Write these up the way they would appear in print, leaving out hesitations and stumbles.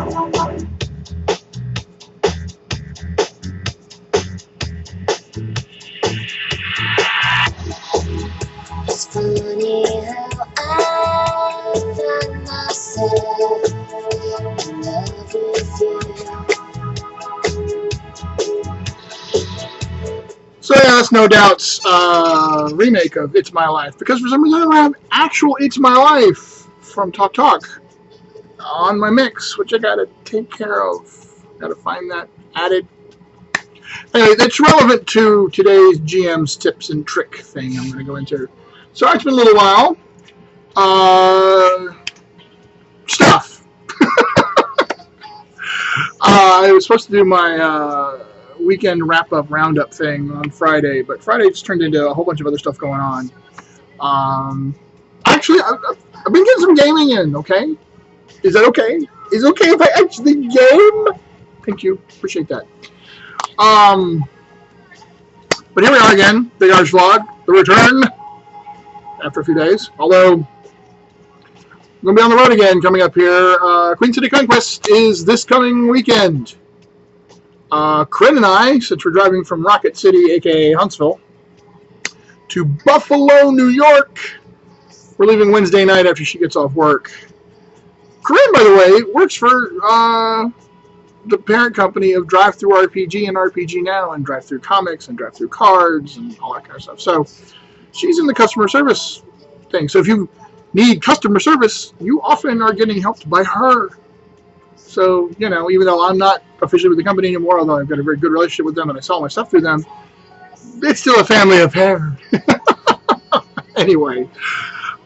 It's funny how I find myself in love with you. So yeah, that's No Doubt's remake of It's My Life, because for some reason I don't have actual It's My Life from Talk Talk on my mix, which I gotta take care of. Gotta find that added. Anyway, that's relevant to today's GM's tips and trick thing I'm gonna go into. So it's been a little while. Stuff. I was supposed to do my weekend wrap-up roundup thing on Friday, but Friday just turned into a whole bunch of other stuff going on. Actually, I've been getting some gaming in, okay? Is that okay? Is it okay if I actually game? Thank you. Appreciate that. But here we are again. Big R's Vlog. The return. After a few days. Although, I'm going to be on the road again coming up here. Queen City Conquest is this coming weekend. Corinne and I, since we're driving from Rocket City, a.k.a. Huntsville, to Buffalo, New York, we're leaving Wednesday night after she gets off work. Corinne, by the way, works for the parent company of Drive Through RPG and RPG Now and Drive Through Comics and Drive Through Cards and all that kind of stuff. So she's in the customer service thing. So if you need customer service, you often are getting helped by her. So, you know, even though I'm not officially with the company anymore, although I've got a very good relationship with them and I sell my stuff through them, it's still a family affair. Anyway.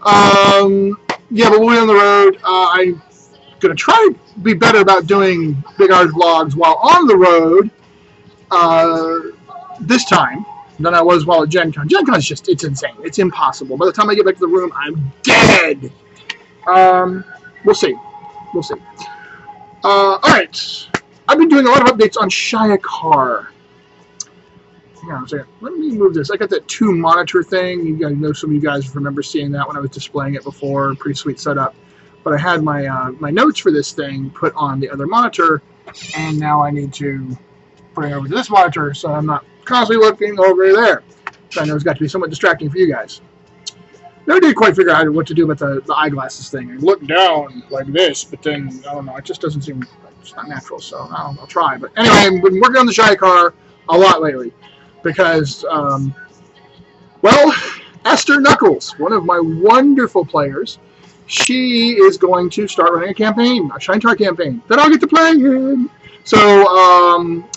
Yeah, but we'll be on the road. I'm going to try to be better about doing Big R's vlogs while on the road this time than I was while at Gen Con. Gen Con is just, it's insane. It's impossible. By the time I get back to the room, I'm dead. We'll see. We'll see. Alright. I've been doing a lot of updates on Shaintar. Hang on a second. Let me move this. I got that 2 monitor thing. You guys know, some of you guys remember seeing that when I was displaying it before. Pretty sweet setup. But I had my my notes for this thing put on the other monitor, and now I need to bring it over to this monitor so I'm not constantly looking over there. So I know it's got to be somewhat distracting for you guys. Never did quite figure out what to do about the eyeglasses thing. I look down like this, but then, I don't know, it just doesn't seem, it's not natural, so I'll try. But anyway, I've been working on the Shaintar a lot lately because, well, Esther Knuckles, one of my wonderful players, she is going to start running a campaign, a Shaintar campaign, that I'll get to play in. So,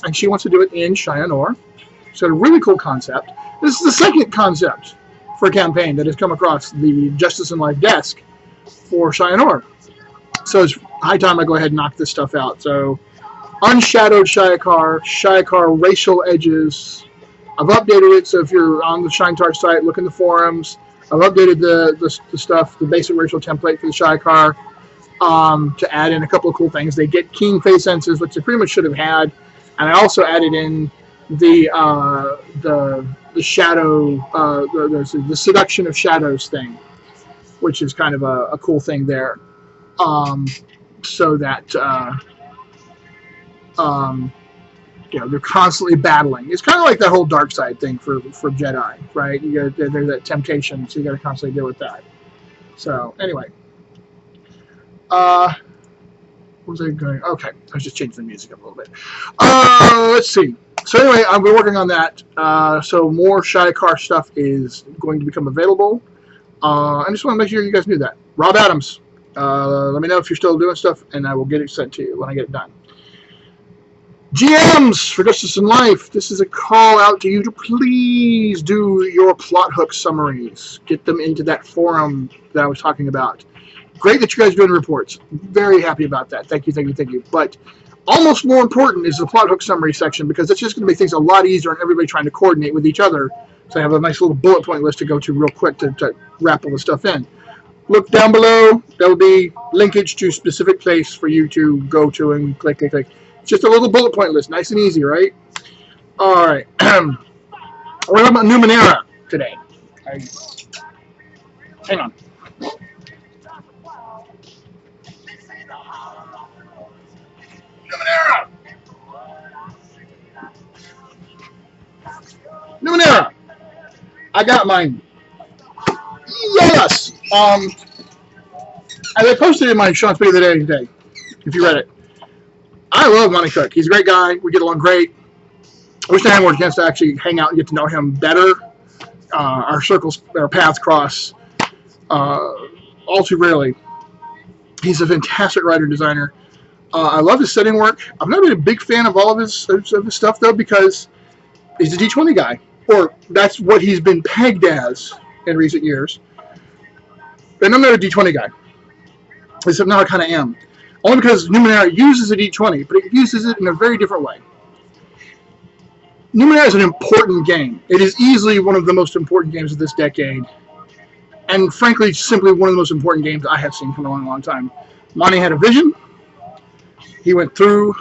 and she wants to do it in Shaintar. She's got a really cool concept. This is the second concept for a campaign that has come across the Justice in Life desk for Shaintar. So it's high time I go ahead and knock this stuff out. So, unshadowed Shaintar racial edges. I've updated it, so if you're on the Shaintar site, look in the forums. I've updated the stuff, the basic racial template for the Shaintar, to add in a couple of cool things. They get keen face senses, which they pretty much should have had, and I also added in the shadow, the seduction of shadows thing, which is kind of a cool thing there, so that you know, they're constantly battling. It's kind of like that whole dark side thing for Jedi, right? You got there's that temptation, so you got to constantly deal with that. So anyway, what was I going? Okay, I was just changing the music up a little bit. Let's see. So anyway, I've been working on that. So more Shaintar stuff is going to become available. I just want to make sure you guys knew that. Rob Adams, let me know if you're still doing stuff, and I will get it sent to you when I get it done. GMs for Justice in Life, this is a call out to you to please do your plot hook summaries. Get them into that forum that I was talking about. Great that you guys are doing reports. Very happy about that. Thank you, thank you, thank you. But almost more important is the plot hook summary section, because it's just going to make things a lot easier and everybody trying to coordinate with each other. So I have a nice little bullet point list to go to real quick to wrap all the stuff in. Look down below. There will be linkage to specific place for you to go to and click, click, click. Just a little bullet point list, nice and easy, right? All right. We're talking about Numenera today. Hang on. I got mine. Yes. As I posted in my Sean's video the other day, if you read it, I love Monty Cook. He's a great guy. We get along great. I wish I had more chance to actually hang out and get to know him better. Our paths cross all too rarely. He's a fantastic writer and designer. I love his setting work. I've not been a big fan of all of his stuff, though, because he's a D20 guy. Or that's what he's been pegged as in recent years. And I'm not a D20 guy. Except now I kind of am. Only because Numenera uses a D20, but it uses it in a very different way. Numenera is an important game. It is easily one of the most important games of this decade. And frankly, simply one of the most important games I have seen for a long, long time. Monty had a vision. He went through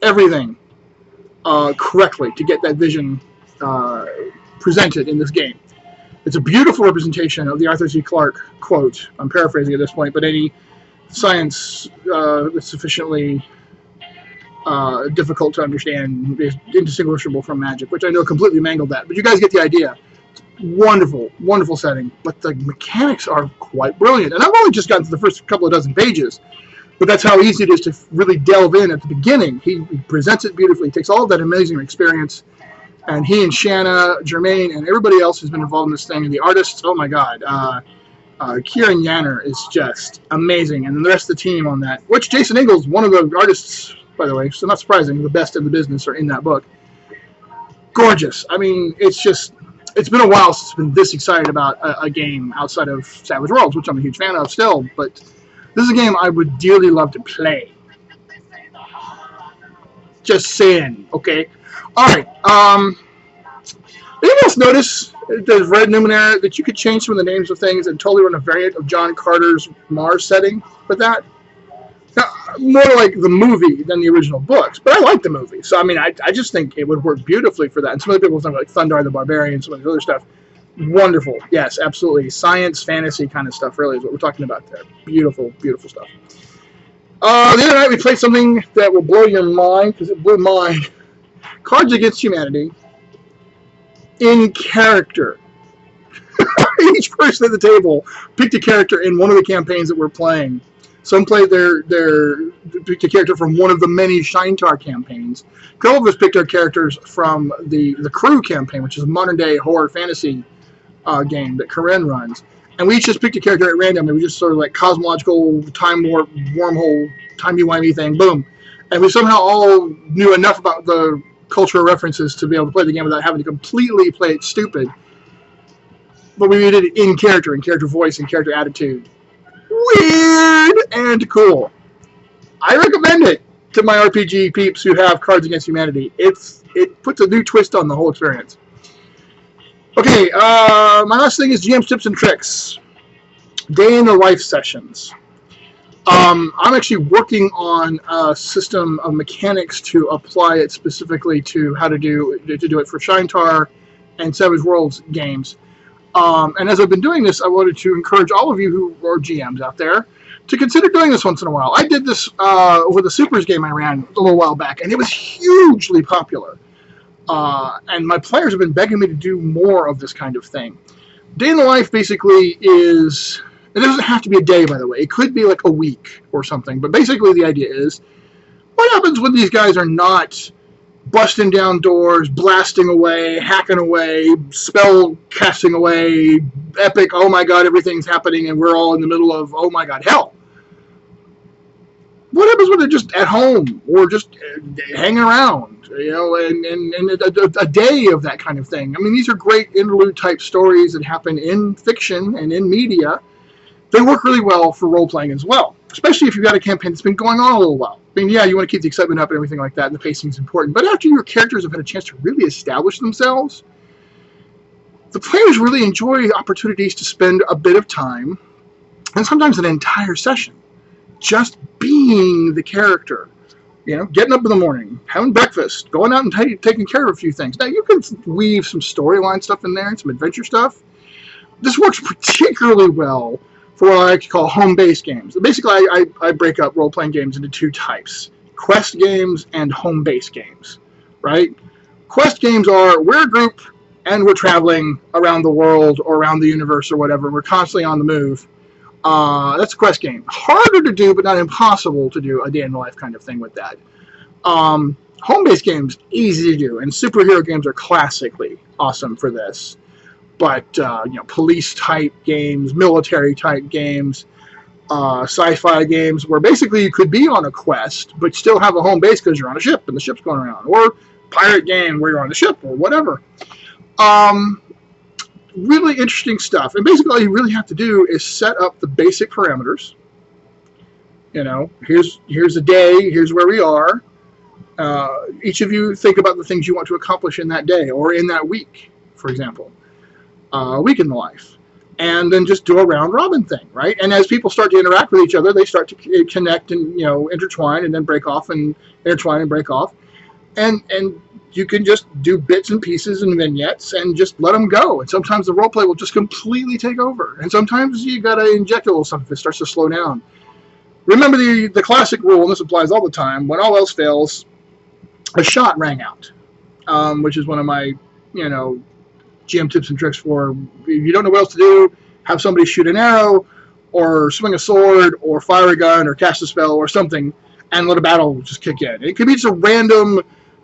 everything correctly to get that vision presented in this game. It's a beautiful representation of the Arthur C. Clarke quote. I'm paraphrasing at this point, but any science that's sufficiently difficult to understand is indistinguishable from magic, which I know completely mangled that. But you guys get the idea. Wonderful, wonderful setting, but the mechanics are quite brilliant. And I've only just gotten to the first couple of dozen pages, but that's how easy it is to really delve in at the beginning. He presents it beautifully. He takes all of that amazing experience, and he and Shanna, Jermaine, and everybody else who's been involved in this thing, and the artists, oh my God, Kieran Yanner is just amazing, and then the rest of the team on that, which Jason Ingalls, one of the artists, by the way, so not surprising, the best in the business are in that book. Gorgeous. I mean, it's been a while since I've been this excited about a game outside of Savage Worlds, which I'm a huge fan of still, but this is a game I would dearly love to play. Just saying, okay? Alright, anyone else notice that has read Numenera that you could change some of the names of things and totally run a variant of John Carter's Mars setting with that? Now, more like the movie than the original books, but I like the movie. So, I mean, I just think it would work beautifully for that. And some of the people think like Thundar the Barbarian, some of the other stuff. Wonderful. Yes, absolutely. Science, fantasy kind of stuff really is what we're talking about there. Beautiful, beautiful stuff. The other night we played something that will blow your mind, because it blew mine. Cards Against Humanity in character. Each person at the table picked a character in one of the campaigns that we're playing. Some played picked a character from one of the many Shaintar campaigns. A couple of us picked our characters from the Crew campaign, which is a modern-day horror fantasy game that Corinne runs. And we each just picked a character at random, and we just sort of like cosmological, time warp, wormhole, timey-wimey thing, boom. And we somehow all knew enough about the cultural references to be able to play the game without having to completely play it stupid. But we did it in character voice, and character attitude. Weird and cool. I recommend it to my RPG peeps who have Cards Against Humanity. It puts a new twist on the whole experience. Okay, my last thing is GM's tips and tricks. Day in the life sessions. I'm actually working on a system of mechanics to apply it specifically to how to do it for Shaintar and Savage Worlds games. And as I've been doing this, I wanted to encourage all of you who are GMs out there to consider doing this once in a while. I did this with a Supers game I ran a little while back, and it was hugely popular. And my players have been begging me to do more of this kind of thing. Day in the life basically is... It doesn't have to be a day, by the way. It could be like a week or something. But basically the idea is, what happens when these guys are not busting down doors, blasting away, hacking away, spell casting away, epic, oh my god, everything's happening, and we're all in the middle of, oh my god, hell. What happens when they're just at home or just hanging around, you know, and a day of that kind of thing? I mean, these are great interlude-type stories that happen in fiction and in media. They work really well for role-playing as well, especially if you've got a campaign that's been going on a little while. I mean, yeah, you want to keep the excitement up and everything like that, and the pacing is important. But after your characters have had a chance to really establish themselves, the players really enjoy opportunities to spend a bit of time, and sometimes an entire session, just being the character. You know, getting up in the morning, having breakfast, going out and taking care of a few things. Now, you can weave some storyline stuff in there and some adventure stuff. This works particularly well for what I like to call home-based games. Basically, I break up role-playing games into two types: quest games and home-based games, right? Quest games are, we're a group, and we're traveling around the world or around the universe or whatever. We're constantly on the move. That's a quest game. Harder to do, but not impossible to do a day in the life kind of thing with that. Home-based games, easy to do, and superhero games are classically awesome for this. But police-type games, military-type games, sci-fi games, where basically you could be on a quest, but still have a home base because you're on a ship and the ship's going around, or pirate game where you're on the ship or whatever. Really interesting stuff. And basically all you really have to do is set up the basic parameters. Here's a day, here's where we are. Each of you think about the things you want to accomplish in that day or in that week, for example. Week in the life. And then just do a round robin thing, right? And as people start to interact with each other, they start to connect and intertwine and then break off and intertwine and break off. And you can just do bits and pieces and vignettes and just let them go. And sometimes the role play will just completely take over. And sometimes you got to inject a little something if it starts to slow down. Remember the classic rule, and this applies all the time, when all else fails, a shot rang out, which is one of my, GM tips and tricks for if you don't know what else to do, have somebody shoot an arrow or swing a sword or fire a gun or cast a spell or something and let a battle just kick in. It could be just a random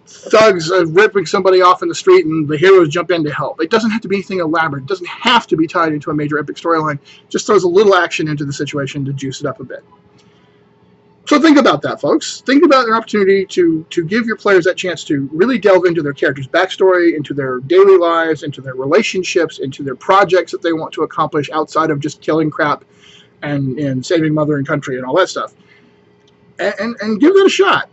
thugs ripping somebody off in the street and the heroes jump in to help. It doesn't have to be anything elaborate. It doesn't have to be tied into a major epic storyline. Just throws a little action into the situation to juice it up a bit. So think about that, folks. Think about an opportunity to give your players that chance to really delve into their character's backstory, into their daily lives, into their relationships, into their projects that they want to accomplish outside of just killing crap and saving mother and country and all that stuff. And give that a shot.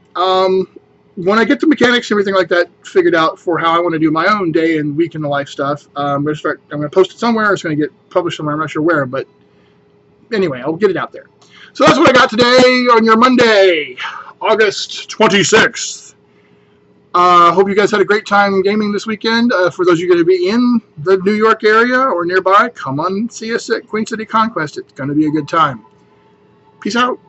When I get the mechanics and everything like that figured out for how I want to do my own day and week in the life stuff, I'm going to post it somewhere. It's going to get published somewhere. I'm not sure where, but anyway, I'll get it out there. So that's what I got today on your Monday, August 26th. Hope you guys had a great time gaming this weekend. For those of you going to be in the New York area or nearby, come on and see us at Queen City Conquest. It's going to be a good time. Peace out.